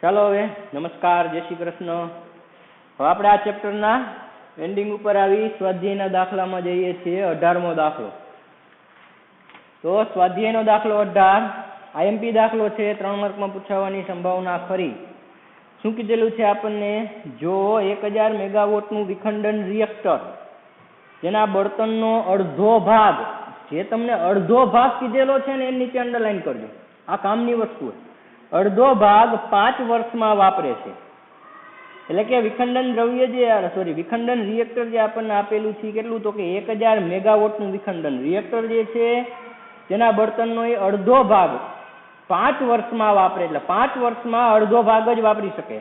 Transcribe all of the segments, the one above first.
ચાલો હવે નમસ્કાર, જય શ્રી કૃષ્ણ. હવે આપણે આ ચેપ્ટરના એન્ડિંગ ઉપર આવી સ્વાધ્યાયના દાખલામાં જઈએ છીએ. 18મો દાખલો. તો સ્વાધ્યાયનો દાખલો 18 આઈએમપી દાખલો છે. 3 માર્કમાં પૂછાવાની સંભાવના ખરી. શું કીધેલું છે આપણને? જો 1000 મેગાવોટનું વિખંડન રિએક્ટર જેના બળતણનો અડધો ભાગ, જે તમને અડધો ભાગ કીધેલો છે ને એ નીચે અંડરલાઈન કરજો. આ કામની વસ્તુ છે. અડધો ભાગ 5 વર્ષમાં વાપરે છે. એટલે કે વિખંડન દ્રવ્ય જે વિખંડન રિએક્ટર જે આપણને આપેલું છે કેટલું, તો કે 1000 મેગાવોટનું વિખંડન રિએક્ટર જે છે જેના બળતણનો એ અડધો ભાગ 5 વર્ષમાં વાપરે, એટલે 5 વર્ષમાં અડધો ભાગ જ વાપરી શકે.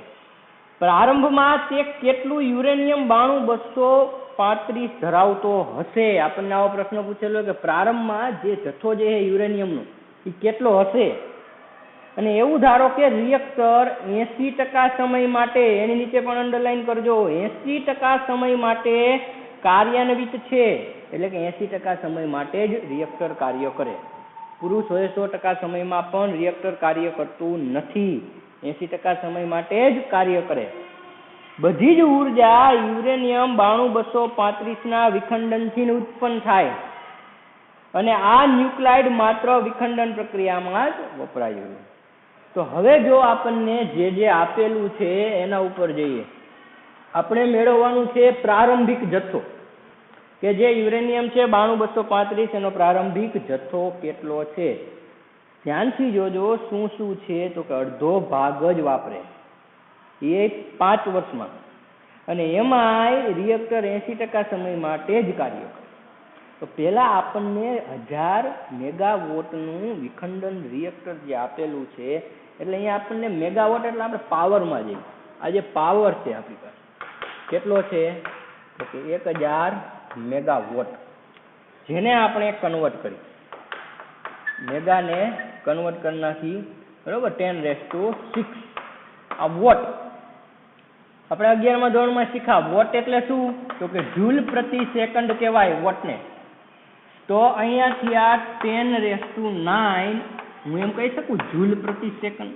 પ્રારંભમાં તે કેટલું યુરેનિયમ 92-235 ધરાવતો હશે? આપણને આવો પ્રશ્ન પૂછેલો કે પ્રારંભમાં જે જથ્થો જે છે યુરેનિયમનો એ કેટલો હશે. અને એવું ધારો કે રિએક્ટર 80% સમય માટે, એની નીચે પણ અંડરલાઈન કરજો, 80% સમય માટે કાર્યાન્વિત છે. એટલે કે 80% સમય માટે જ રિએક્ટર કાર્ય કરે. પૂરું 100% સમયમાં પણ રિએક્ટર કાર્ય કરતું નથી. 80% સમય માટે જ કાર્ય કરે. બધી જ ઉર્જા યુરેનિયમ 92-235 ના વિખંડનથી ઉત્પન્ન થાય. અને આ ન્યુક્લાઇડ માત્ર વિખંડન પ્રક્રિયામાં જ વપરાયું. તો હવે જો આપણને જે આપેલું છે એના ઉપર જઈએ. આપણે મેળવવાનું છે પ્રારંભિક જથ્થો, કે જે યુરેનિયમ છે 92-235 એનો પ્રારંભિક જથ્થો કેટલો છે. ધ્યાનથી જોજો શું શું છે. તો કે અડધો ભાગ જ વાપરે એ 5 વર્ષમાં, અને એમાંય રિએક્ટર 80% સમય માટે જ કાર્ય કરે. તો પહેલા આપણને 1000 મેગાવોટનું વિખંડન રિએક્ટર જે આપેલું છે, એટલે અહીંયા આપણને મેગાવોટ એટલે આપણે પાવરમાં જઈએ. આ જે પાવર છે આપણી પાસે કેટલો છે? તો કે 1000 મેગાવોટ, જેને આપણે કન્વર્ટ કરી, મેગાને કન્વર્ટ કરી નાખી, બરોબર, 10⁶. આ વોટ આપણે 11મા ધોરણમાં શીખ્યા. વોટ એટલે શું? તો કે જૂલ પ્રતિ સેકન્ડ કહેવાય વોટને. તો અહીંયાથી આ 10⁹, હું એમ કહી શકું જૂલ પ્રતિ સેકન્ડ.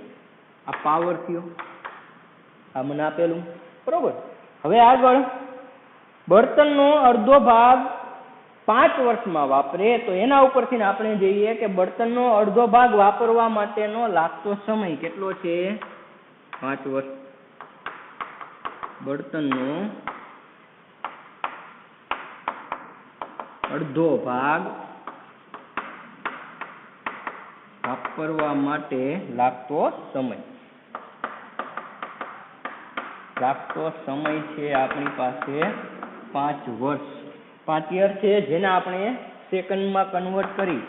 આ પાવર થયો, આ મને આપેલું, બરોબર. હવે આગળ બળતણનો અડધો ભાગ 5 વર્ષમાં વાપરે, તો એના ઉપરથી આપણે જોઈએ કે બળતણનો અડધો ભાગ વાપરવા માટેનો લાગતો સમય કેટલો છે? 5 વર્ષ. બળતણનો અડધો ભાગ વાપરવા માટે લાગતો સમય છે આપણી પાસે 5 વર્ષ. 5 યર છે, જેને આપણે સેકન્ડમાં કન્વર્ટ કરી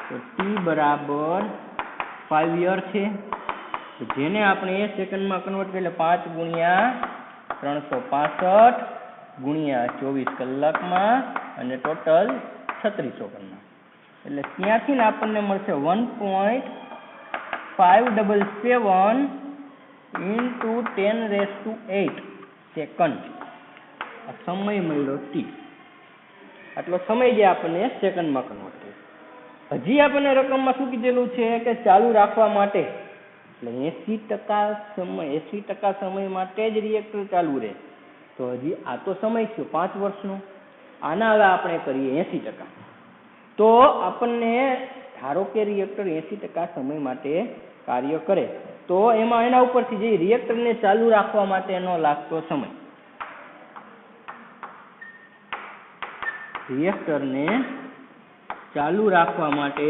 તો t બરાબર 5 યર છે. જેને આપણે સેકન્ડમાં કન્વર્ટ કરી એટલે 5 ગુણ્યા 365 ગુણ્યા 24 કલાકમાં, અને ટોટલ 3600 કલાક. એટલે ત્યાંથી આપણને મળશે 1.577 into 10⁸ સેકન્ડ. આ સમય મળ્યો t. આટલો સમય જે આપણને સેકન્ડમાં કન્વર્ટ કર્યો. હજી આપણને રકમમાં શું કીધેલું છે કે ચાલુ રાખવા માટે, એટલે 80% સમય માટે જ રિએક્ટર ચાલુ રહે. તો હજી આ તો સમય થયો 5 વર્ષનો. આના હવે આપણે કરીએ 80%. તો આપણને ધારો કે રિએક્ટર 80% સમય માટે કાર્ય કરે, તો એમાં એના ઉપરથી જે રિએક્ટરને ચાલુ રાખવા માટેનો લાગતો સમય, રિએક્ટરને ચાલુ રાખવા માટે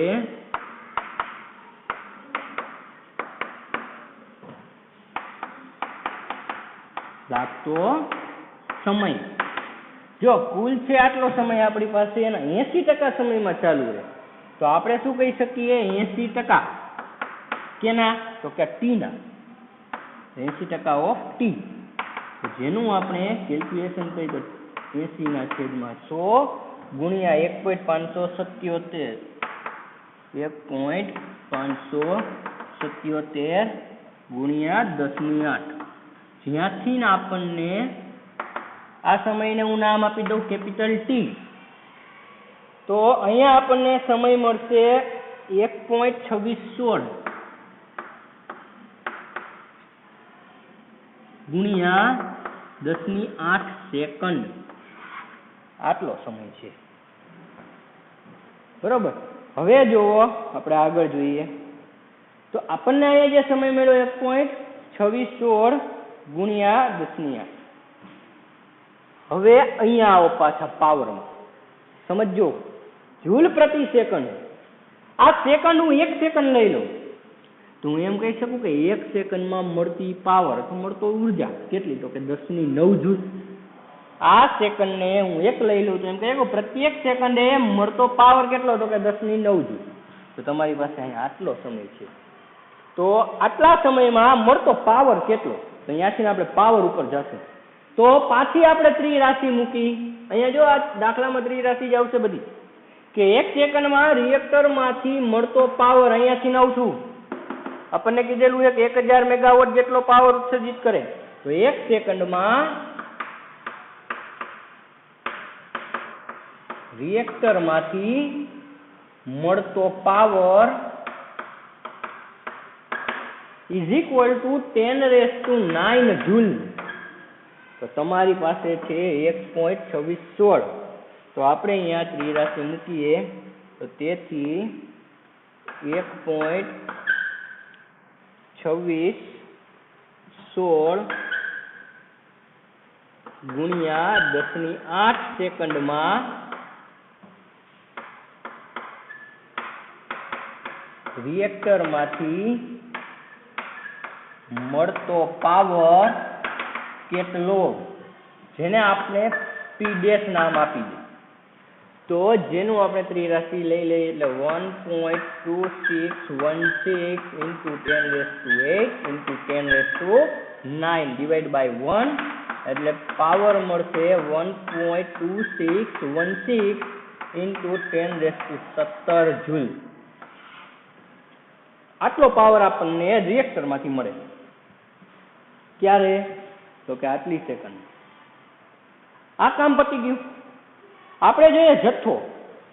લાગતો સમય, જો કુલ છે આટલો સમય આપણી પાસે, એના 80% સમયમાં ચાલુ રહે, તો આપણે શું કહી શકીએ? 80% કેના? તો કે t ના. 80% ઓફ t, જેનું આપણે કેલ્ક્યુલેશન કરી તો 80/100 ગુણ્યા 1.577 ગુણ્યા 10⁸. જ્યાંથી આપણને આ સમયને હું નામ આપી દઉં કેપિટલ T. તો અહીંયા આપણને સમય મળશે 1.2616. ગુણ્યા 10⁸ સેકન્ડ, આટલો સમય છે, બરોબર. હવે જુઓ આપણે આગળ જોઈએ તો આપણને અહીંયા જે સમય મળ્યો 1.2616 ગુણ્યા 10⁸. હવે અહીંયા આવો પાછા પાવરમાં, સમજો, જૂલ પ્રતિ સેકન્ડ. આ સેકન્ડ હું 1 સેકન્ડ લઈ લઉં તો હું એમ કહી શકું કે 1 સેકન્ડમાં મળતી પાવર તો મળતો ઉર્જા કેટલી, તો કે 10⁹ જૂલ. આ સેકન્ડને હું 1 લઈ લઉં તો એમ કહે કે પ્રત્યેક સેકન્ડે મળતો પાવર કેટલો, તો કે 10⁹ જૂલ. તો તમારી પાસે અહીંયા આટલો સમય છે, તો આટલા સમયમાં મળતો પાવર કેટલો, તો અહીંયાથી આપણે પાવર ઉપર જશું. તો પાછી આપણે ત્રિરાશિ મૂકી, અહીંયા જો આ દાખલામાં ત્રિરાશિ જ આવશે બધી, કે 1 સેકન્ડમાં રિએક્ટરમાંથી મળતો પાવર અહીંયાથી લાવું છું. આપણને કીધેલું છે કે 1000 મેગાવોટ જેટલો પાવર ઉત્સર્જિત કરે, તો 1 સેકન્ડમાં રિએક્ટરમાંથી મળતો power is equal to 10⁹ joule. તો તમારી પાસે છે 1.2616. તો આપણે અહીંયા ત્રિરાશિ મૂકીએ તો તેથી 1.2616 ગુણ્યા 10⁸ સેકન્ડમાં રિએક્ટરમાંથી મળતો પાવર કેટલો, જેને આપણે P' નામ આપી દઈએ. તો જેનું આપણે ત્રિરાશિ લઈ લઈએ એટલે 1.2616 into 10⁸ into 10⁹ ડિવાઈડ બાય 1, એટલે પાવર મળશે 1.2616 into 10⁻17 જૂલ. આટલો પાવર આપણને રિએક્ટરમાંથી મળે. ક્યારે, તો કે આટલી સેકન્ડ. આ કામ પતી ગયું. આપણે જોઈએ જથ્થો,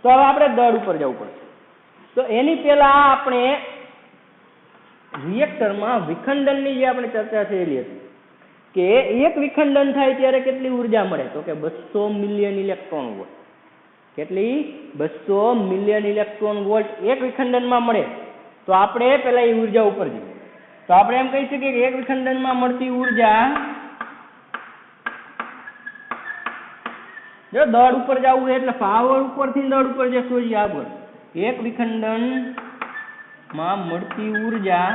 તો હવે આપણે દળ ઉપર જવું પડશે. તો એની પહેલા આપણે રિએક્ટરમાં વિખંડનની જે આપણે ચર્ચા થયેલી હતી કે એક વિખંડન થાય ત્યારે કેટલી ઉર્જા મળે, તો કે 200 મિલિયન ઇલેક્ટ્રોન વોલ્ટ. કેટલી? 200 મિલિયન ઇલેક્ટ્રોન વોલ્ટ એક વિખંડનમાં મળે. તો આપણે પહેલા એ ઉર્જા ઉપર જઈએ તો આપણે એમ કહી શકીએ કે એક વિખંડનમાં મળતી ઉર્જા, જો દળ ઉપર જવું એટલે પાવર ઉપરથી દળ ઉપર જશું જ આગળ. એક વિખંડનમાં મળતી ઉર્જા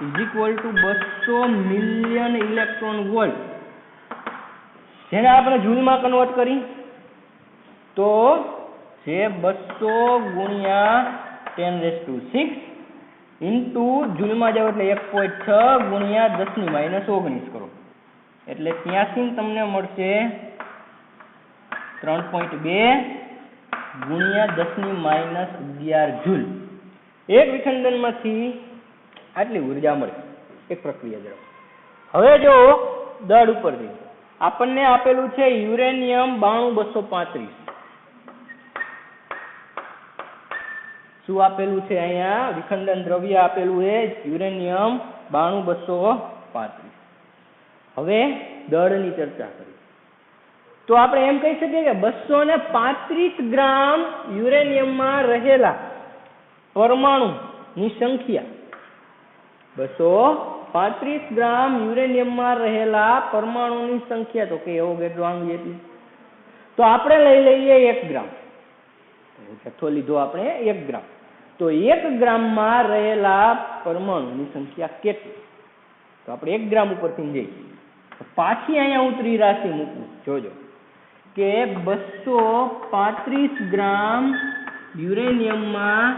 is equal to 200 million electron volt, જેને આપણે જૂલમાં કન્વર્ટ કરી તો છે 200 ગુણ્યા 10⁻6 ઇન્ટુ જૂલમાં જાવ એટલે 1.6 ગુણ્યા 10⁻19 કરો એટલે ત્યાંથી તમને મળશે 3.2 ગુણ્યા 10⁻11 જૂલ. એક વિખંડનમાંથી આટલી ઉર્જા મળે એક પ્રક્રિયા દ્વારા. હવે જો દળ ઉપર જઈએ, આપણને આપેલું છે યુરેનિયમ 92235. શું આપેલું છે અહીંયા? વિખંડન દ્રવ્ય આપેલું છે યુરેનિયમ 92235. હવે દળની ચર્ચા કરી તો આપણે એમ કહી શકીએ કે 235 ગ્રામ યુરેનિયમમાં રહેલા પરમાણુની સંખ્યા, 235 ગ્રામ યુરેનિયમમાં રહેલા પરમાણુની સંખ્યા તો કે એવોગેડ્રો અણુ જેટલી. તો આપણે લઈ લઈએ 1 ગ્રામ, જથ્થો લીધો આપણે 1 ગ્રામ. તો 1 ગ્રામમાં રહેલા પરમાણુની સંખ્યા કેટલી? તો આપણે 1 ગ્રામ ઉપરથી જઈએ. પાછી અહીંયા હું ત્રિરાશિ મૂકું, જોજો કે 235 ગ્રામ યુરેનિયમમાં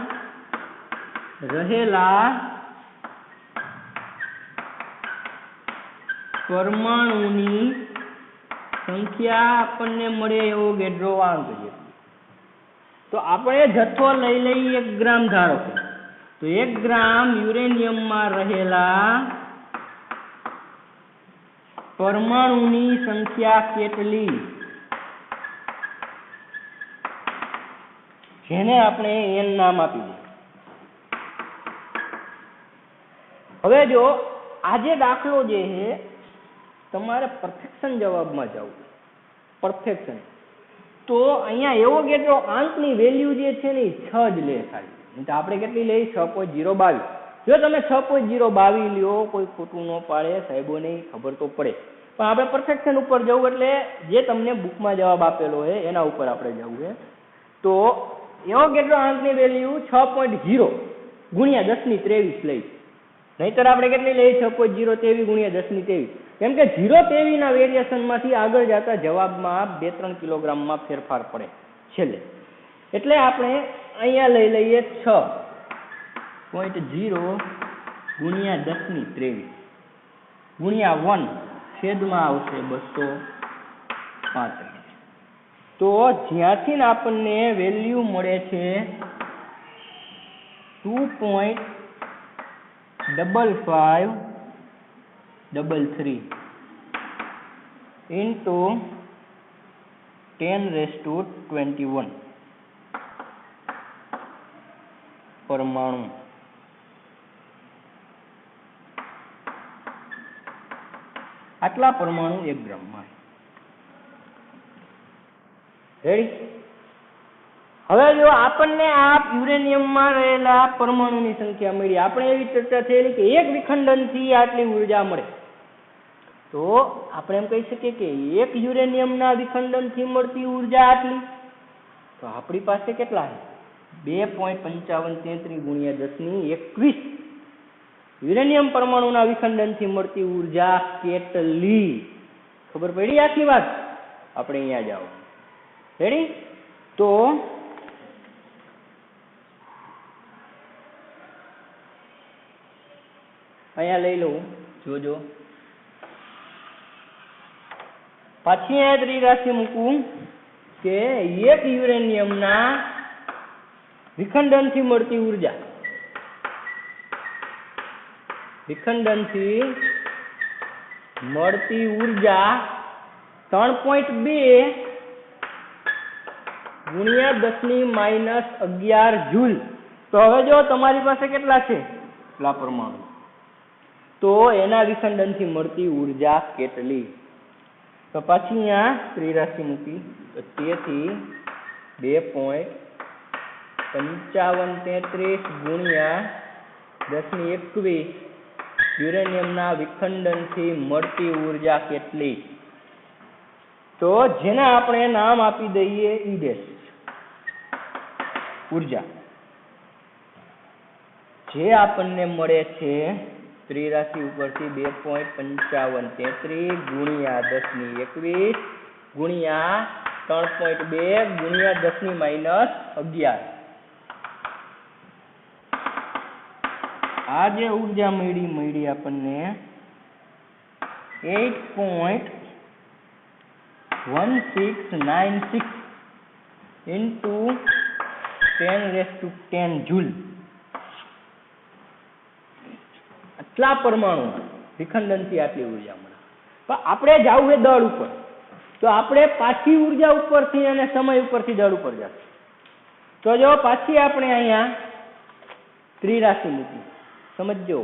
રહેલા પરમાણુની સંખ્યા આપણને મળે એવોગેડ્રો અણુ જેટલી. તો આપણે જથ્થો લઈ લઈએ 1 ગ્રામ ધારો કે, તો 1 ગ્રામ યુરેનિયમમાં રહેલા પરમાણુની સંખ્યા કેટલી, જેને આપણે n નામ આપી દઈએ. હવે જો આજે દાખલો જે છે તમારે પરફેક્શન જવાબમાં જવું, પરફેક્શન. તો અહીંયા એવો કેટલો આંકની વેલ્યુ જે છે ને એ 6 જ લે ખાલી. તો આપણે કેટલી લઈ 6.022. જો તમે 6.022 લ્યો કોઈ ખોટું ન પાડે, સાહેબોને ખબર તો પડે. પણ આપણે પરફેક્શન ઉપર જવું એટલે જે તમને બુકમાં જવાબ આપેલો છે એના ઉપર આપણે જવું છે. તો એવો કેટલો આંકની વેલ્યુ 6.0 ગુણ્યા 1023 લઈ. નહીતર આપણે કેટલી લઈ 6.023 ગુણ્યા 1023. કેમ કે 023 ના વેરિએશનમાંથી આગળ જતા જવાબમાં 2-3 કિલોગ્રામમાં ફેરફાર પડે છેલ્લે. એટલે આપણે અહીંયા લઈ લઈએ 6.0 ગુણ્યા 1023 ગુણ્યા 1 છેદમાં આવશે 235. તો જ્યાંથી આપણને વેલ્યુ મળે છે 2.5533 into 10⁻21 પરમાણુ. આટલા પરમાણુ 1 ગ્રામમાં. રેડી? હવે જો આપણને આ યુરેનિયમમાં રહેલા પરમાણુની સંખ્યા મળી, આપણે એવી ચર્ચા થયેલી કે એક વિખંડનથી આટલી ઉર્જા મળે. તો આપણે એમ કહી શકીએ કે એક યુરેનિયમના વિખંડનથી મળતી ઉર્જા આટલી. તો આપણી પાસે કેટલા છે 2.5533 ગુણ્યા 1021 યુરેનિયમ પરમાણુના વિખંડનથી મળતી ઉર્જા કેટલી? ખબર પડી આખી વાત? આપણે અહીંયા જાઓ. રેડી? તો અહીંયા લઈ લઉં, જોજો. પાછી અહીંયા ત્રિરાશિ મૂકું કે એક યુરેનિયમના વિખંડનથી મળતી ઉર્જા, વિખંડનથી મળતી ઉર્જા 3.2 ગુણ્યા 10⁻11 જૂલ. તો હવે જો તમારી પાસે કેટલા છે એટલા પરમાણુ, તો એના વિખંડનથી મળતી ઉર્જા કેટલી? તો પાછી અહીંયા ત્રિરાશિ મૂકી. તો તેથી 2.5533 ગુણ્યા 10⁻21 યુરેનિયમના વિખંડનથી મળતી ઉર્જા કેટલી? તો જેના આપણે નામ આપી દઈએ ઈ ઉર્જા, જે આપણને મળે છે ત્રિરાશિ ઉપરથી 2.5533 ગુણ્યા 10⁻21 ગુણ્યા 3.2 ગુણ્યા 10⁻11. આ જે ઉર્જા મળી આપણને 8.1696 into 10⁻10 જૂલ. આટલા પરમાણુ વિખંડનથી આટલી ઉર્જા મળે. પણ આપણે જવું છે દળ ઉપર, તો આપણે પાછી ઉર્જા ઉપરથી અને સમય ઉપરથી દળ ઉપર જશું. તો જો પાછી આપણે અહીંયા ત્રિરાશિ મૂકી. સમજો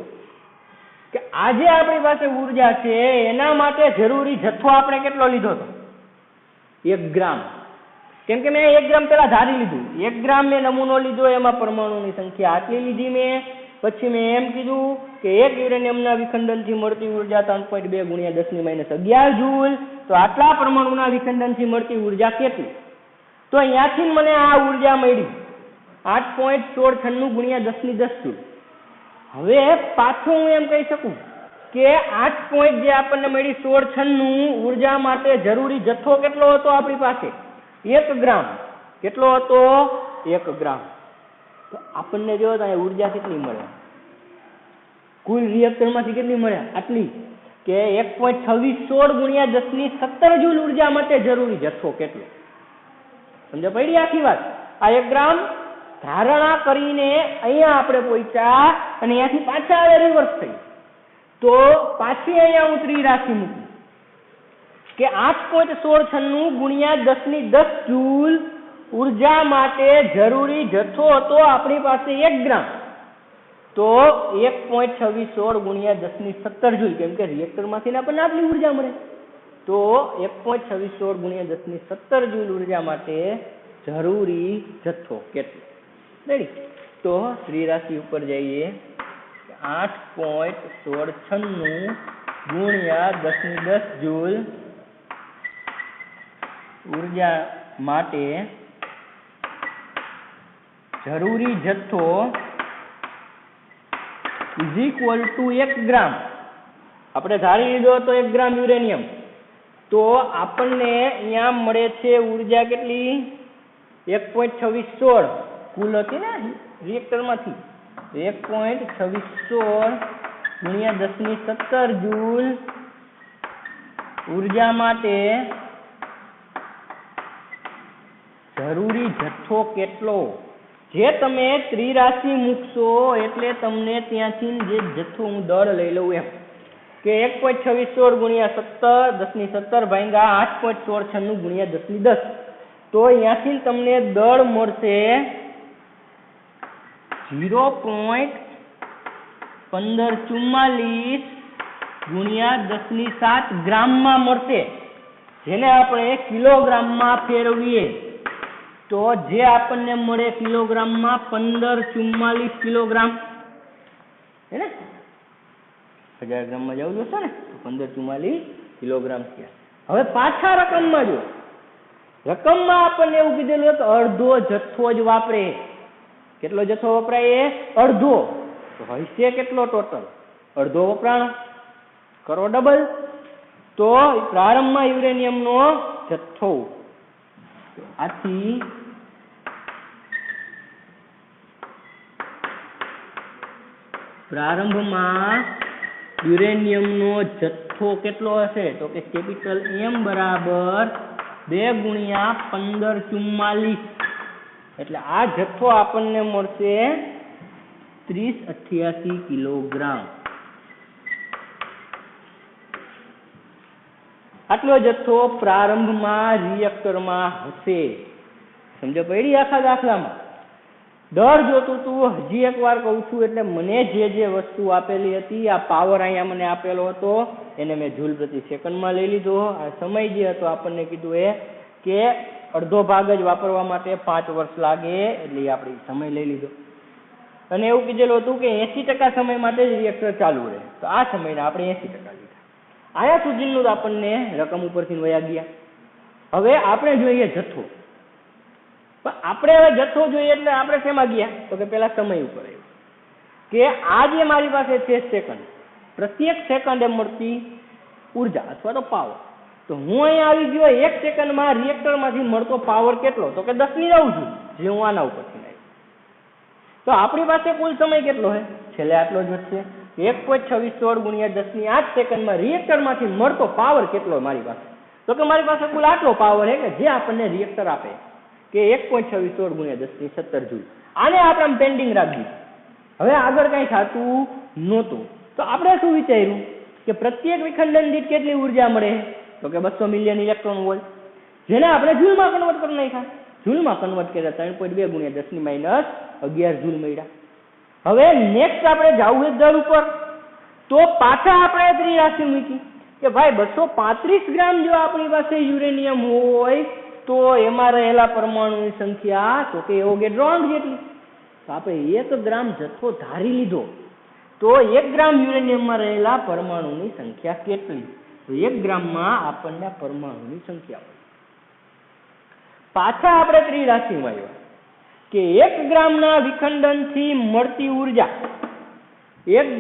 કે આજે આપણી પાસે ઉર્જા છે એના માટે જરૂરી જથ્થો આપણે કેટલો લીધો હતો? 1 ગ્રામ. કેમ કે મેં 1 ગ્રામ પેલા ધારી લીધું. 1 ગ્રામ મેં નમૂનો લીધો, એમાં પરમાણુની સંખ્યા આટલી લીધી મેં. પછી મેં એમ કીધું કે એક યુરેનિયમના વિખંડનથી મળતી ઉર્જા 3.2 ગુણ્યા 10⁻11 જૂલ. તો આટલા પરમાણુના વિખંડનથી મળતી ઉર્જા કેટલી? તો અહીંયાથી મને આ ઉર્જા મળી 8.1696 ગુણ્યા 10⁻10 જૂલ. હવે પાછું હું એમ કહી શકું કે 8 જે આપણને મળી 1696 ઉર્જા માટે જરૂરી જથ્થો કેટલો હતો આપણી પાસે? 1 ગ્રામ. કેટલો હતો? 1 ગ્રામ. તો આપણને જો ઉર્જા કેટલી મળે? કુલ રિએક્ટરમાંથી કેટલી મળે? આટલી. કે 1.2616 ગુણ્યા 10⁻17 જૂલ ઉર્જા માટે જરૂરી જથ્થો કેટલો? સમજ પડી આખી વાત? આ 1 ગ્રામ ધારણા કરીને અહીંયા આપણે પહોંચ્યા અને અહીંયાથી પાછા આવે રિવર્સ થઈ. તો પાછી અહીંયા હું ત્રિરાશિ મૂકી કે 8.1696 ગુણ્યા 10⁻10 જૂલ ઉર્જા માટે જરૂરી જથ્થો હતો આપણી પાસે 1 ગ્રામ. તો 1.2616 ગુણ્યા 1017 જૂલ, કેમ કે રિએક્ટરમાંથી આપણને આટલી ઉર્જા મળે. તો 1.2616 ગુણ્યા 1017 જૂલ ઉર્જા માટે જરૂરી જથ્થો કેટલો? રેડી? તો ત્રિરાશિ ઉપર જઈએ. 8.1696 ગુણ્યા 1010 જૂલ ઉર્જા માટે જરૂરી જથ્થો ઇઝ ઇક્વલ ટુ 1 ગ્રામ. આપણે ધારી લીધો તો 1 ગ્રામ યુરેનિયમ, તો આપણને અહીંયા મળે છે ઉર્જા કેટલી? 1.2616 કુલ હતી ને રિએક્ટરમાંથી. 1.2616 ગુણ્યા 1017 જૂલ ઉર્જા માટે જરૂરી જથ્થો કેટલો? જે તમે ત્રિરાશિ મૂકશો એટલે તમને ત્યાંથી જે જથ્થો હું દળ લઈ લઉં એમ કે 1.2616 ગુણ્યા 17 1017 ભાગ્યા 8.1696 ગુણ્યા 1010, તો અહીંયાથી તમને દળ મળશે 0.1544 ગુણ્યા 10⁷ ગ્રામમાં મળશે, જેને આપણે કિલોગ્રામમાં ફેરવીએ તો જે આપણને મળે કિલોગ્રામમાં 1544 કિલોગ્રામ, હે ને? 1000 ગ્રામમાં જવું જોશે ને, 1544 કિલોગ્રામ થયા. હવે પાછા રકમમાં જો, રકમમાં આપણને એવું કીધેલું કે અડધો જથ્થો જ વાપરે. કેટલો જથ્થો વપરાય? અડધો. તો હશે કેટલો ટોટલ? અડધો વપરાણો. કરો ડબલ. તો પ્રારંભમાં યુરેનિયમનો જથ્થો, આથી પ્રારંભમાં યુરેનિયમનો જથ્થો કેટલો હશે? તો કે કેપિટલ M બરાબર 2 ગુણ્યા 1544, એટલે આ જથ્થો આપણને મળશે 3088 કિલોગ્રામ. આટલો જથ્થો પ્રારંભમાં રિએક્ટરમાં હશે. સમજ પડી આખા દાખલામાં? દર જોતું તું હજી એકવાર કહું છું, એટલે મને જે વસ્તુ આપેલી હતી, આ પાવર અહીંયા મને આપેલો હતો એને મેં જૂલ પ્રતિ સેકન્ડમાં લઈ લીધો. આ સમય જે હતો આપણને કીધું એ કે અડધો ભાગ જ વાપરવા માટે 5 વર્ષ લાગે, એટલે આપણે સમય લઈ લીધો. અને એવું કીધેલું હતું કે 80% સમય માટે જ રિએક્ટર ચાલુ રહે, તો આ સમયને આપણે 80% લીધા. આયા સુધીનું આપણને રકમ ઉપરથી વયા ગયા. હવે આપણે જોઈએ જથ્થો. પણ આપણે હવે જથ્થો જોઈએ એટલે આપણે શેમાં ગયા? તો કે પેલા સમય ઉપર આવ્યું કે આ જે મારી પાસે છે સેકન્ડ, પ્રત્યેક સેકન્ડે મળતી ઉર્જા અથવા તો પાવર. તો હું અહીંયા આવી ગયો 1 સેકન્ડમાં રિએક્ટરમાંથી મળતો પાવર કેટલો? તો કે 10⁹ જૂલ, જે હું આના ઉપરથી આવ્યો. તો આપણી પાસે કુલ સમય કેટલો છે? છેલ્લે આટલો જ વધશે. 1.2616 ગુણ્યા 10⁸ સેકન્ડમાં રિએક્ટરમાંથી મળતો પાવર કેટલો મારી પાસે? તો કે મારી પાસે કુલ આટલો પાવર છે કે જે આપણને રિએક્ટર આપે કે 1.2616 ગુણ્યા 10⁻17 જૂલ. આને આપણે પેન્ડિંગ રાખી. હવે આગળ કઈ થતું નહોતું, તો આપણે શું વિચાર્યું કે પ્રત્યેક વિખંડન દીઠ કેટલી ઉર્જા મળે? તો કે 200 મિલિયન ઇલેક્ટ્રોન વોલ્ટ, જેને આપણે જૂલમાં કન્વર્ટ કરી નાખ્યા. જૂલમાં કન્વર્ટ કર્યા 3.2 ગુણ્યા 10⁻11 જૂલ મળ્યા. હવે નેક્સ્ટ આપણે જવું દળ ઉપર, તો પાછા આપણે ત્રિરાશિ મૂકી કે ભાઈ 235 ગ્રામ જો આપણી પાસે યુરેનિયમ હોય તો એમાં રહેલા પરમાણુની સંખ્યા તો કે એવોગેડ્રો જેટલી. તો આપણે 1 ગ્રામ જથ્થો ધારી લીધો, તો 1 ગ્રામ યુરેનિયમમાં રહેલા પરમાણુની સંખ્યા કેટલી? તો 1 ગ્રામમાં આપણને પરમાણુની સંખ્યા મળી. પાછા આપણે ત્રિરાશિમાં આવ્યા કે 1 ગ્રામના વિખંડનથી મળતી ઉર્જા 1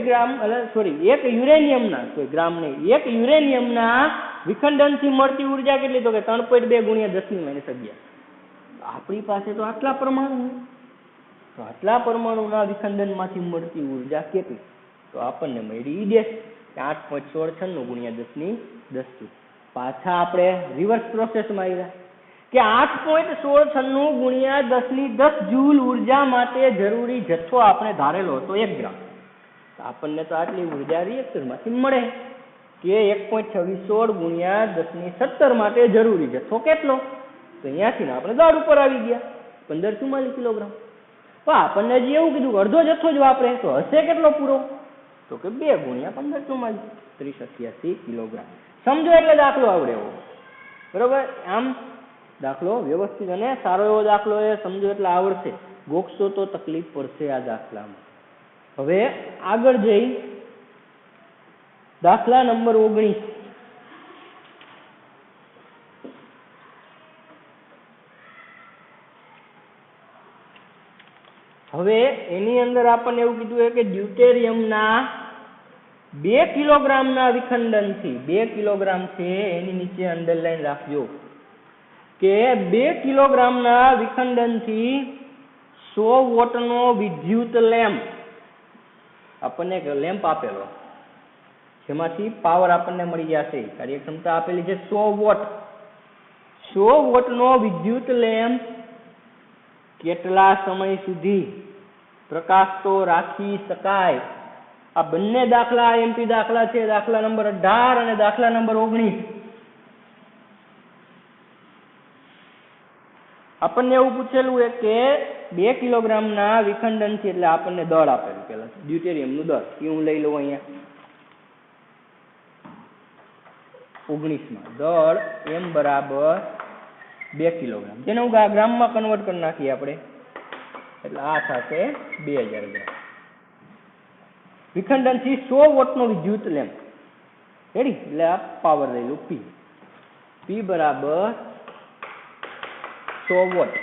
યુરેનિયમના વિખંડનથી મળતી ઉર્જા કેટલી? તો કે 3.2 ગુણ્યા 10⁻11. આપણી પાસે તો આટલા પરમાણુ, તો આટલા પરમાણુના વિખંડનમાંથી મળતી ઉર્જા કેટલી? તો આપણને મળી દે 8.1696 ગુણ્યા 10⁻10. પાછા આપણે રિવર્સ પ્રોસેસમાં આવ્યા કે 8.1696 ગુણ્યા 10⁻10 જૂલ ઉર્જા માટે જરૂરી જથ્થો આપણે ધારેલો હતો 1 ગ્રામ. આપણને તો આટલી ઉર્જા રિએક્ટરમાંથી મળે કે 1.2616 ગુણ્યા 10⁻17 માટે જરૂરી જથ્થો કેટલો? તો અહીંયાથી આપણે દળ ઉપર આવી ગયા 1544 કિલોગ્રામ. તો આપણને હજી એવું કીધું અડધો જથ્થો જ વાપરે તો હશે કેટલો પૂરો? તો કે 2 × 1544 387 કિલોગ્રામ. સમજો એટલે દાખલો આવડે એવો, બરોબર? આમ દાખલો વ્યવસ્થિત અને સારો એવો દાખલો એ સમજો એટલે આવડશે. ગોખશો તો તકલીફ પડશે આ દાખલામાં. હવે આગળ જઈ દાખલા નંબર 19. હવે એની અંદર આપણને એવું કીધું કે ડ્યુટેરિયમના 2 કિલોગ્રામના વિખંડનથી 2 કિલોગ્રામ છે એની નીચે અંડરલાઈન રાખજો કે 2 કિલોગ્રામના વિખંડનથી 100 વોટનો વિદ્યુત લેમ્પ, આપણને એક લેમ્પ આપેલો જેમાંથી પાવર આપણને મળી જશે, કાર્યક્ષમતા આપેલી છે 100 વોટ. 100 વોટનો વિદ્યુત લેમ્પ કેટલા સમય સુધી પ્રકાશ તો રાખી શકાય? આ બંને દાખલા એમપી દાખલા છે, દાખલા નંબર 18 અને દાખલા નંબર 19. આપણને એવું પૂછેલું છે કે 2 કિલોગ્રામના વિખંડનથી, એટલે આપણને દળ આપેલું પેલા ડ્યુટેરિયમનું દળ, એ હું લઈ લઉં અહીંયા 19માં દળ m બરાબર 2 કિલોગ્રામ, જેને હું ગ્રામમાં કન્વર્ટ કરી નાખીએ આપણે, એટલે આ થશે 2000 ગ્રામ. વિખંડનથી 100 વોટનો વિદ્યુત લેમ્પ, રેડી? એટલે આ પાવર લઈ લો P બરાબર 100 વોટ.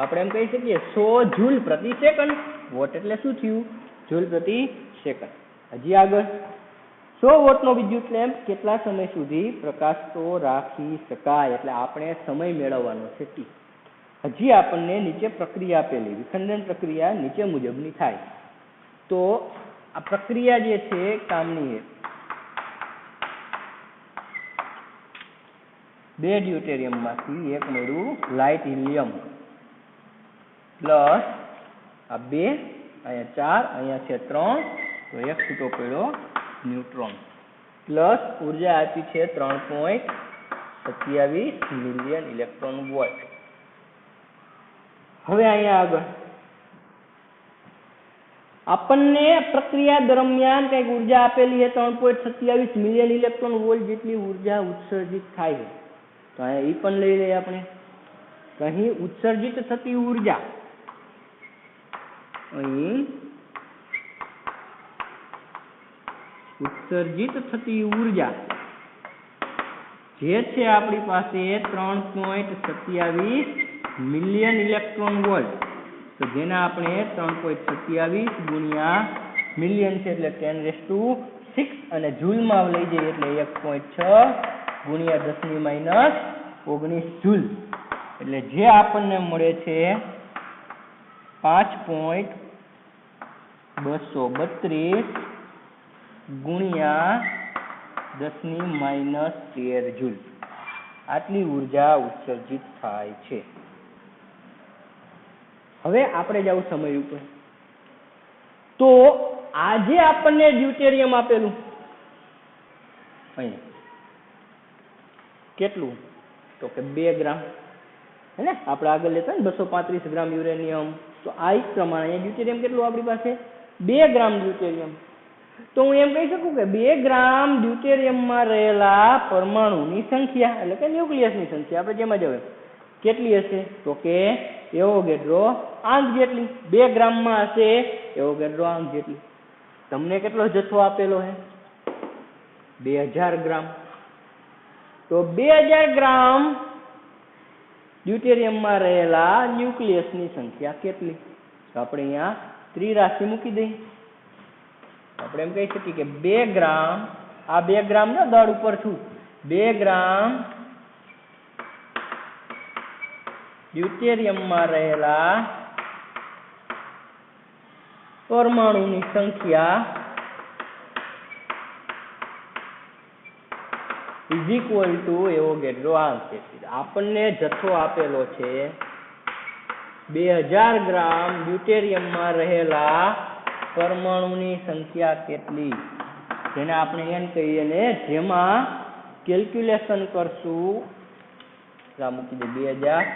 આપણે એમ કહી શકીએ 100 જૂલ પ્રતિ સેકન્ડ. વોટ એટલે શું થયું? જૂલ પ્રતિ સેકન્ડ. હજી આગળ 100 વોટનો વિદ્યુત લેમ્પ કેટલા સમય સુધી પ્રકાશ તો રાખી શકાય? એટલે આપણે સમય મેળવવાનો છે T. હજી આપણને નીચે પ્રક્રિયા આપેલી, વિખંડન પ્રક્રિયા નીચે મુજબની થાય. તો આ પ્રક્રિયા જે છે કામની છે. 2 ડ્યુટેરિયમમાંથી એક મળ્યું લાઇટ હિલિયમ પ્લસ આ 2, અહીંયા 4, અહીંયા છે 3, તો એક છૂટો પડ્યો ન્યુટ્રોન, પ્લસ ઉર્જા આપી છે 3.27 મિલિયન ઇલેક્ટ્રોન વોલ્ટ. હવે અહીંયા આગળ આપણને પ્રક્રિયા દરમિયાન કંઈક ઉર્જા આપેલી છે 3.27 મિલિયન ઇલેક્ટ્રોન વોલ્ટ જેટલી ઉર્જા ઉત્સર્જિત થાય છે. તો અહીંયા એ પણ લઈ લઈએ આપણે. અહીં ઉત્સર્જિત થતી ઉર્જા, અહીં ઉત્સર્જિત થતી ઉર્જા જે છે આપણી પાસે 3.27 મિલિયન ઇલેક્ટ્રોન વોલ્ટ. તો જેના આપણે 3.27 ગુણ્યા મિલિયન છે એટલે 10⁶, અને જૂલમાં લઈ જઈએ એટલે 1.6 ગુણ્યા 10⁻⁹ જૂલ, એટલે જે આપણને મળે છે 5.232 ગુણ્યા 10⁻13 જૂલ. આટલી ઉર્જા ઉત્સર્જિત થાય છે. હવે આપણે જાવ સમય ઉપર. તો આજે આપણને ડ્યુટેરિયમ આપેલું અહીંયા કેટલું? તો કે 2 ગ્રામ, હે ને? આપણે આગળ લેતા ને 235 ગ્રામ યુરેનિયમ, તો આ એક પ્રમાણે અહીંયા ડ્યુટેરિયમ કેટલું આપણી પાસે? 2 ગ્રામ ડ્યુટેરિયમ. તો હું એમ કહી શકું કે 2 ગ્રામ ડ્યુટેરિયમમાં રહેલા પરમાણુની સંખ્યા, એટલે કે ન્યુક્લિયસની સંખ્યા આપણે જેમાં જ હવે કેટલી હશે? તો કે એવોગેડ્રો આંક જેટલી. 2 ગ્રામમાં હશે એવોગેડ્રો આંક જેટલી. તમને કેટલો જથ્થો આપેલો છે? 2000 ગ્રામ. તો 2000 ગ્રામ ડ્યુટેરિયમમાં રહેલા ન્યુક્લિયસની સંખ્યા કેટલી? તો આપણે અહીંયા ત્રિરાશિ મૂકી દઈએ. આપણે એમ કહી શકીએ કે 2 ગ્રામ, આ 2 ગ્રામ ના દળ ઉપર છું, 2 ગ્રામ ડ્યુટેરિયમમાં રહેલા પરમાણુની સંખ્યા ઇઝ ઇક્વલ ટુ એવોગેડ્રો આંક જેટલી. આપણને જથ્થો આપેલો છે 2000 ગ્રામ ડ્યુટેરિયમમાં રહેલા પરમાણુની સંખ્યા કેટલી, જેને આપણે એન કહીએ ને, જેમાં કેલ્ક્યુલેશન કરશું. મૂકી દે 2000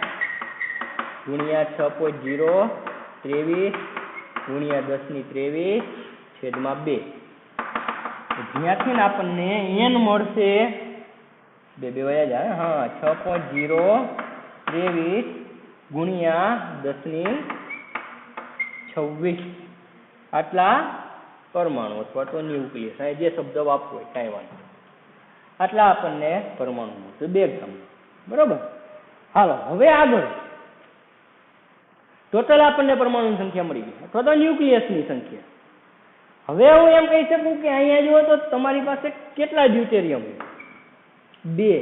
ગુણ્યા 6.0 23 ગુણ્યા 10 ની 23 છેદમાં 2. જ્યાંથી આપણને n મળશે 2 વયા જાય. હા, 6.023 ગુણ્યા 10 ની 26 આટલા પરમાણુ અથવા તો ન્યુક્લિયસ, જે શબ્દ વાપરો હોય કાંઈ વાંધો. આટલા આપણને પરમાણુ મળશે 2 ગ્રામ. બરોબર. હાલો હવે આગળ ટોટલ આપણને પરમાણુની સંખ્યા મળી ગઈ અથવા તો ન્યુક્લિયસની સંખ્યા. હવે હું એમ કહી શકું કે અહીંયા જુઓ તો તમારી પાસે કેટલા ડ્યુટેરિયમ? 2.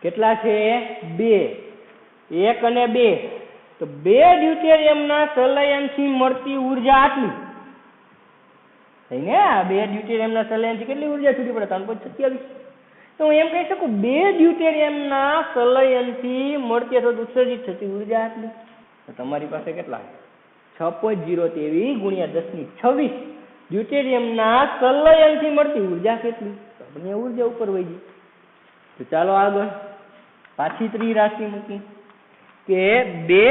કેટલા છે? 2. 1 અને 2. તો 2 ડ્યુટેરિયમના સંલયનથી મળતી ઉર્જા આટલી થઈ ને. આ 2 ડ્યુટેરિયમના સંલયનથી કેટલી ઉર્જા છૂટી પડે? 3.27. તો હું એમ કહી શકું 2 ડ્યુટેરિયમના સંલયનથી મળતી અથવા ઉત્સર્જિત થતી ઉર્જા આટલી. તો તમારી પાસે કેટલા? 6.023 ગુણ્યા 10 ની 26 ડ્યુટેરિયમના સંલયનથી મળતી ઉર્જા કેટલી? તો આપણે ઉર્જા ઉપર વહી ગઈ. તો ચાલો આગળ પાછી ત્રિરાશિ મૂકી કે 2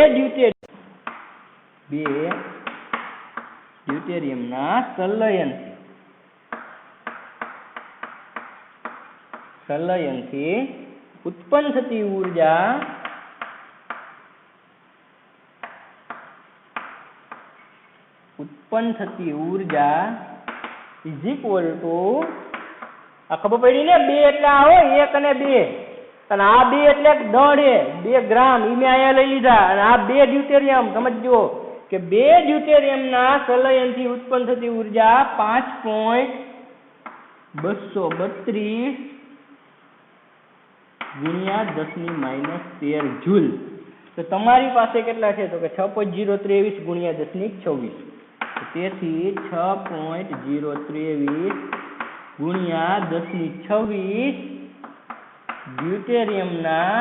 ડ્યુટેરિયમના સંલયનથી ઉત્પન્ન થતી ઉર્જા ઇઝ ઇક્વલ ટુ, આ ખબર પડી ને? 2 એટલે આ હોય 1 અને 2, અને આ 2 એટલે દળ હે 2 ગ્રામ, ઈ મેં અહીંયા લઈ લીધા. અને આ 2 ડ્યુટેરિયમ સમજજો કે 2 ડ્યુટેરિયમના સંલયનથી ઉત્પન્ન થતી ઉર્જા 5.232 ગુણ્યા 10 ની -13 જૂલ. તો તમારી પાસે કેટલા છે? તો કે 6.023 ગુણ્યા 10 ની 26. તેથી 6.023 ગુણ્યા 10 ની 26 ડ્યુટેરિયમના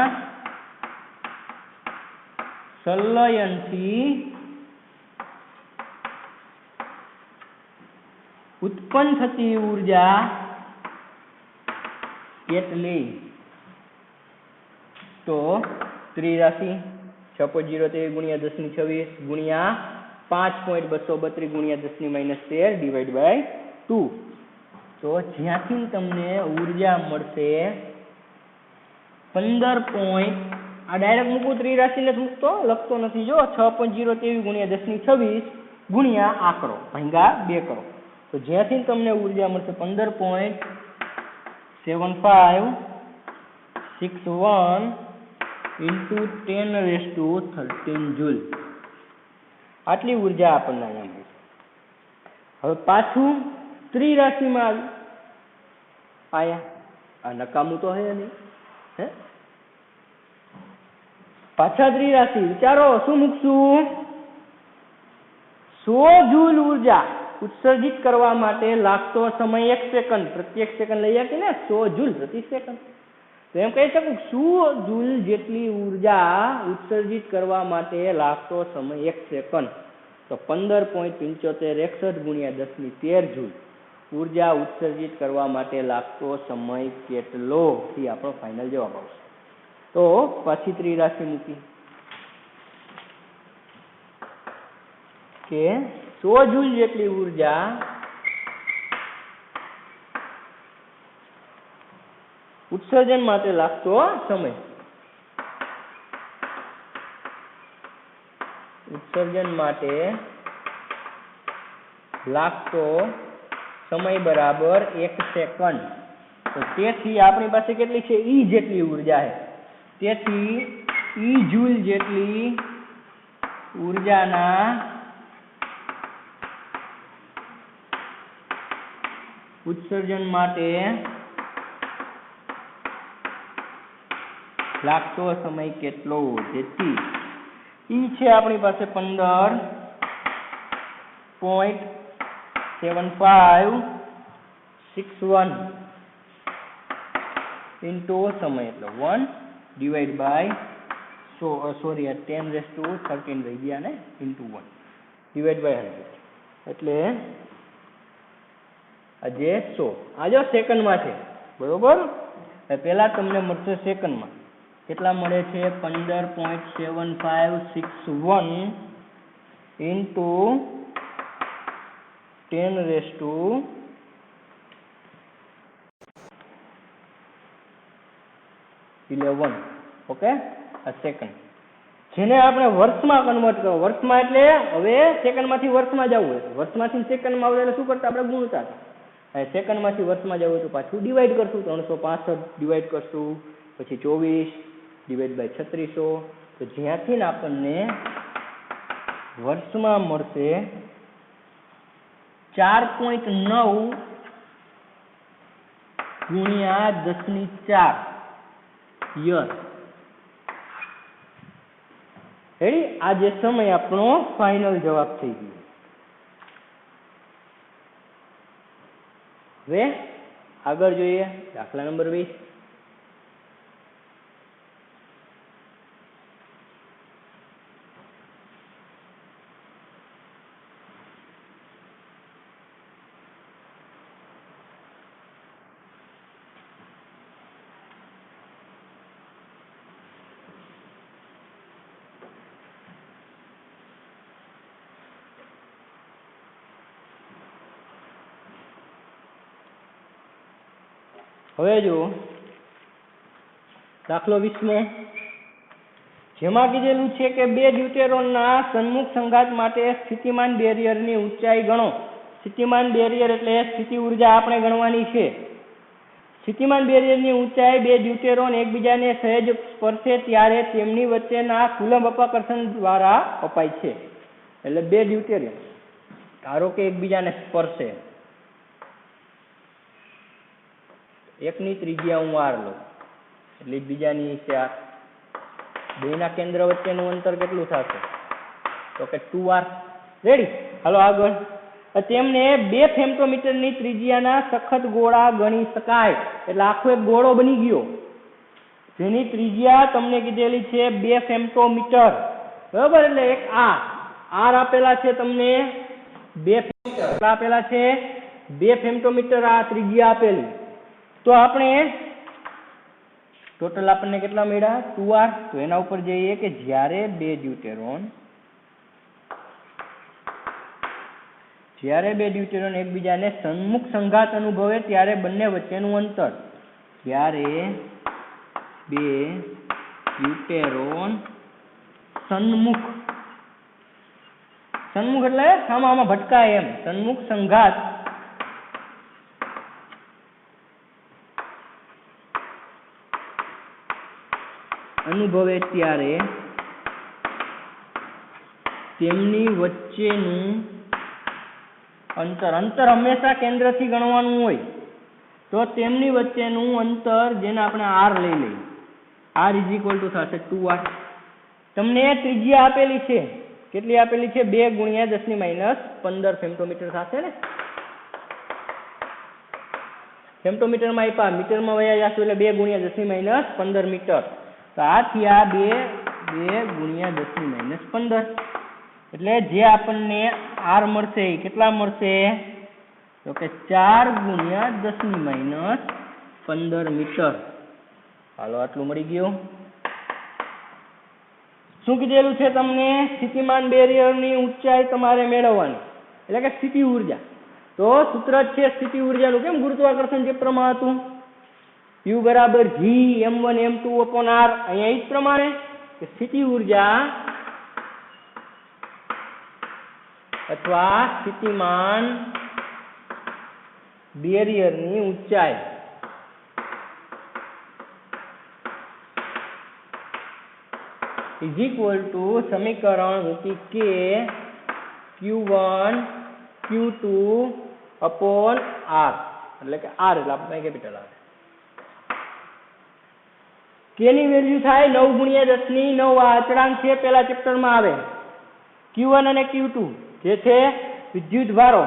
સંલયનથી ઉત્પન્ન થતી ઉર્જા કેટલી? તો ત્રિરાશિ 6.023 ગુણ્યા 10 ની 26 ગુણ્યા 5.232 ગુણ્યા 10 ની -13 ડિવાઈડ બાય 2. તો જ્યાંથી તમને ઉર્જા મળશે 15. આ ડાયરેક્ટ મૂકું ત્રિરાશિને મૂકતો લખતો નથી. જો 6.023 ગુણ્યા 10 ની 26 ગુણ્યા આંકડો ભાંગા 2 કરો. તો જ્યાંથી તમને ઉર્જા મળશે 15.7561 into 10⁻13 જૂલ. આટલી ઉર્જા આપણને અહીંયા મળશે. હવે પાછું ત્રિરાશિમાં આવ્યું. આ નકામું તો હે નહીં, હે? પાછા ત્રિરાશિ વિચારો શું મૂકશું? 100 જૂલ ઉર્જા ઉત્સર્જિત કરવા માટે લાગતો સમય 1 સેકન્ડ. પ્રત્યેક સેકન્ડ લઈ આપી ને 100 જૂલ પ્રતિ સેકન્ડ. તો એમ કહી શકું 100 જૂલ જેટલી ઉર્જા ઉત્સર્જિત કરવા માટે લાગતો સમય 1 સેકન્ડ. તો 15.7561 ગુણ્યા 10 ની 13 જૂલ ઉર્જા ઉત્સર્જિત કરવા માટે લાગતો સમય કેટલો? એ આપણો ફાઇનલ જવાબ આવશે. તો પાછી ત્રિરાશિ મૂકી કે 100 જૂલ જેટલી ઉર્જા ઉત્સર્જન માટે લાગતો સમય, ઉત્સર્જન માટે લાગતો સમય બરાબર 1 સેકન્ડ. તો તેથી આપણી પાસે કેટલી છે? ઈ જેટલી ઉર્જા છે. તેથી ઈ જૂલ જેટલી ઉર્જાના ઉત્સર્જન માટે લાગતો સમય કેટલો? જેથી ઈ છે આપણી પાસે 15.7561 ઇન્ટુ સમય એટલે 1 ડિવાઈડ બાય 10⁻13 રહી ગયા ને ઇન્ટુ 1 ડિવાઈડ બાય 100 એટલે આજે 100. આ જો સેકન્ડમાં છે, બરોબર? પહેલા તમને મળશે સેકન્ડમાં. કેટલા મળે છે? 15.7561 ઇન્ટુ 10⁻11. ઓકે, આ સેકન્ડ. જેને આપણે વર્ષમાં કન્વર્ટ કરો, વર્ષમાં એટલે હવે સેકન્ડમાંથી વર્ષમાં જવું હોય, વર્ષમાંથી સેકન્ડમાં આવે એટલે શું કરતા આપણે ગુણતા હતા. અને સેકન્ડમાંથી વર્ષમાં જવું હોય તો પાછું ડિવાઈડ કરશું, 365 ડિવાઈડ કરશું, પછી 24 ડિવાઈડ બાય 3600. તો જ્યાંથી ને આપણને વર્ષમાં મળશે 4.9 ગુણ્યા 10⁴ યર. રેડી? આ જે સમય આપણો ફાઇનલ જવાબ થઈ ગયો. હવે આગળ જોઈએ દાખલા નંબર 20. હવે જુઓ દાખલો 20મો, જેમાં કીધેલું છે કે બે ડ્યુટેરોનના સન્મુખ સંઘાત માટે સ્થિતિમાન બેરિયરની ઊંચાઈ ગણો. સ્થિતિમાન બેરિયર એટલે સ્થિતિ ઉર્જા આપણે ગણવાની છે. સ્થિતિમાન બેરિયરની ઊંચાઈ બે ડ્યુટેરોન એકબીજાને સહેજ સ્પર્શે ત્યારે તેમની વચ્ચેના કુલંબ અપાકર્ષણ દ્વારા અપાય છે. એટલે બે ડ્યુટેરિયન ધારો કે એકબીજાને સ્પર્શે, એકની ત્રિજ્યા હું r લઉં એટલે બીજાની છે r. બેના કેન્દ્ર વચ્ચેનું અંતર કેટલું થશે? તો કે 2r. રેડી? હાલો આગળ. તેમને 2 ફેમ્ટોમીટરની ત્રિજ્યાના સખત ગોળા ગણી શકાય. એટલે આખો એક ગોળો બની ગયો જેની ત્રિજ્યા તમને કીધેલી છે 2 ફેમ્ટોમીટર. બરાબર? એટલે એક r આપેલા છે તમને 2 ફેમ્ટોમીટર આપેલા છે 2 ફેમ્ટોમીટર આ ત્રિજ્યા આપેલી. તો આપણે ટોટલ આપણને કેટલા મળ્યા? 2r. તો એના ઉપર જઈએ કે જ્યારે બે ડ્યુટેરોન એકબીજાને સન્મુખ સંઘાત અનુભવે ત્યારે બંને વચ્ચેનું અંતર. જ્યારે બે ડ્યુટેરોન સન્મુખ એટલે આમાં ભટકાય એમ, સન્મુખ સંઘાત અનુભવે ત્યારે તેમની વચ્ચેનું અંતર હંમેશા કેન્દ્રથી ગણવાનું હોય. તો તેમની વચ્ચેનું અંતર જેને આપણે r લઈ લઈએ, r = થશે 2r. તમને ત્રિજ્યા આપેલી છે, કેટલી આપેલી છે? 2 × 10⁻15 ફેમ્ટોમીટર થશે ને. ફેમ્ટોમીટરમાં આપ્યા, મીટરમાં વયા જશું એટલે 2 × 10⁻15 મીટર. તો આ થયા 2 × 10⁻15. એટલે જે આપણને r મળશે એ કેટલા મળશે? તો કે 4 × 10⁻15 મીટર. હાલો આટલું મળી ગયું. શું કીધેલું છે તમને? સ્થિતિમાન બેરિયરની ઊંચાઈ તમારે મેળવવાની, એટલે કે સ્થિતિ ઉર્જા. તો સૂત્ર છે સ્થિતિ ઉર્જાનું. કેમ ગુરુત્વાકર્ષણ ચેપ્ટરમાં હતું? Q = G(m1m2/r). અહીંયા એ જ પ્રમાણે કે સ્થિતિ ઉર્જા અથવા સ્થિતિમાન બેરિયરની ઊંચાઈ સમીકરણ મૂકી કે Q1 Q2/r. એટલે કે r એટલે આપણે કેપિટલ આવે. કે ની વેલ્યુ થાય 9 × 10⁹ આ અચળાંક છે, પેલા ચેપ્ટરમાં આવે. Q1 અને Q2 જે છે વિદ્યુત ભારો.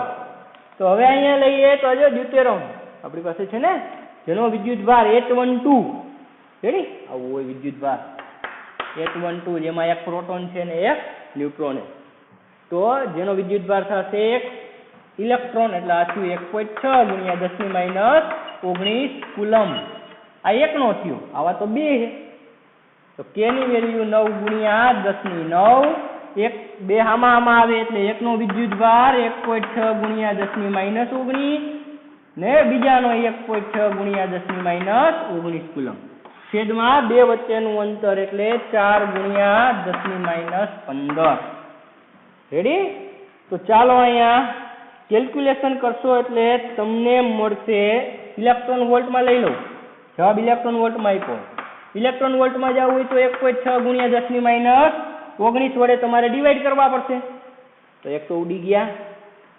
તો હવે અહીંયા લઈએ તો જો ડ્યુટેરોન આપણી પાસે છે ને, જેનો વિદ્યુત ભાર 812. રેડી? આવું હોય વિદ્યુત ભાર 812, જેમાં એક પ્રોટોન છે ને એક ન્યુટ્રોન. તો જેનો વિદ્યુત ભાર થશે 1 ઇલેક્ટ્રોન, એટલે આ થયું 1.6 × 10⁻19 કુલમ. આ એકનો થયો, આવા તો 2 છે. તો કે ની વેલ્યુ 9 × 10⁹ એક બે આમાં આવે એટલે એકનો વિદ્યુતભાર 1.6 ગુણ્યા 10⁻19 ને બીજાનો 1.6 ગુણ્યા 10⁻19 કુલમ છેદમાં બે વચ્ચેનું અંતર એટલે 4 ગુણ્યા 10⁻15 રેડી. તો ચાલો અહીંયા કેલ્ક્યુલેશન કરશો એટલે તમને મળશે ઇલેક્ટ્રોન વોલ્ટમાં લઈ લો, જવાબ ઇલેક્ટ્રોન વોલ્ટમાં આપ્યો. ઇલેક્ટ્રોન વોલ્ટમાં જવું હોય તો 1.6 ગુણ્યા 10⁻19 વડે તમારે ડિવાઈડ કરવા પડશે. તો એક તો ઉડી ગયા,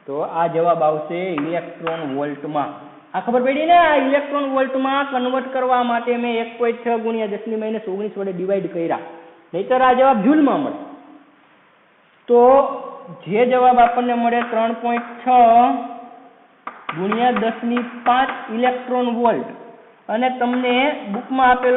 તો આ જવાબ આવશે ઇલેક્ટ્રોન વોલ્ટમાં. આ ખબર પડી ને, આ ઇલેક્ટ્રોન વોલ્ટમાં કન્વર્ટ કરવા માટે મેં 1.6 ગુણ્યા 10⁻19 વડે ડિવાઈડ કર્યા, નહીતર આ જવાબ જૂલમાં મળે. તો જે જવાબ આપણને મળે 3.6 ગુણ્યા 10⁵ ઇલેક્ટ્રોન વોલ્ટ, અને તમને બુકમાં આપેલો